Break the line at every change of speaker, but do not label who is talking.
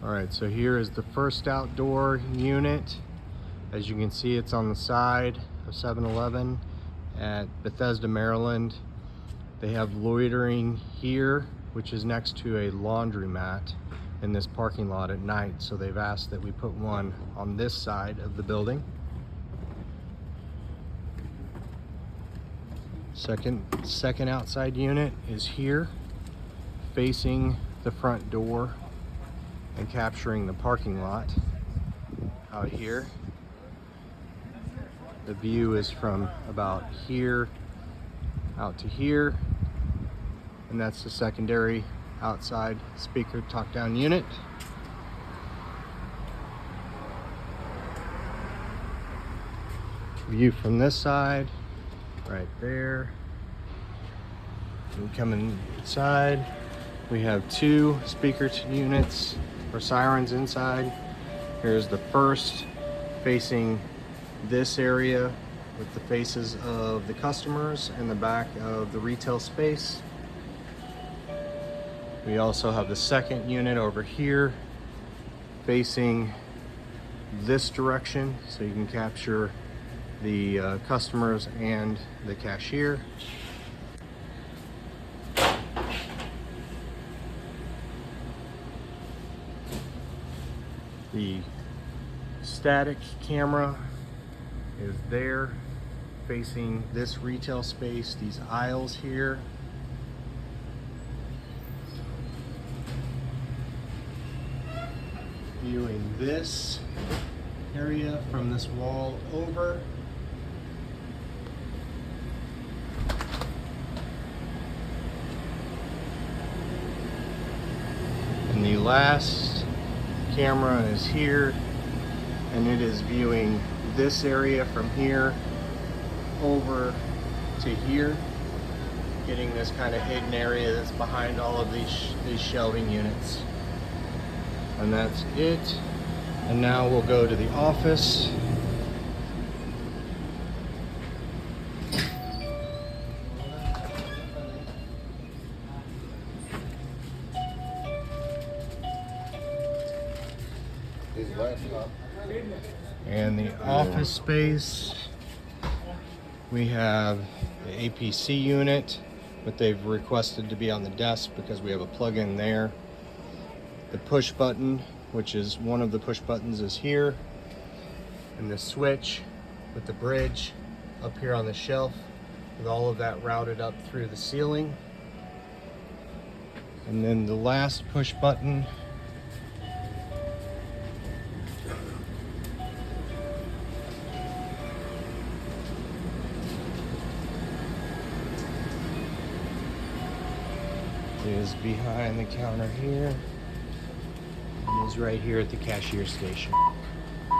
All right, so here is the first outdoor unit. As you can see, it's on the side of 7-Eleven at Bethesda, Maryland. They have loitering here, which is next to a laundromat in this parking lot at night. So they've asked that we put one on this side of the building. Second outside unit is here, facing the front door and capturing the parking lot out here. The view is from about here out to here, and that's the secondary outside speaker talk down unit. View from this side, right there. And coming inside, we have two speaker units or sirens inside. Here's the first facing this area with the faces of the customers and the back of the retail space. We also have the second unit over here facing this direction, so you can capture the customers and the cashier. The static camera is there facing this retail space, these aisles here. Viewing this area from this wall over. And the last camera is here, and it is viewing this area from here over to here, getting this kind of hidden area that's behind all of these shelving units. And that's it. And now we'll go to the office. And the office space, we have the APC unit, but they've requested to be on the desk because we have a plug-in there. The push button, which is one of the push buttons, is here, and the switch with the bridge up here on the shelf, with all of that routed up through the ceiling. And then the last push button is behind the counter here, and is right here at the cashier station.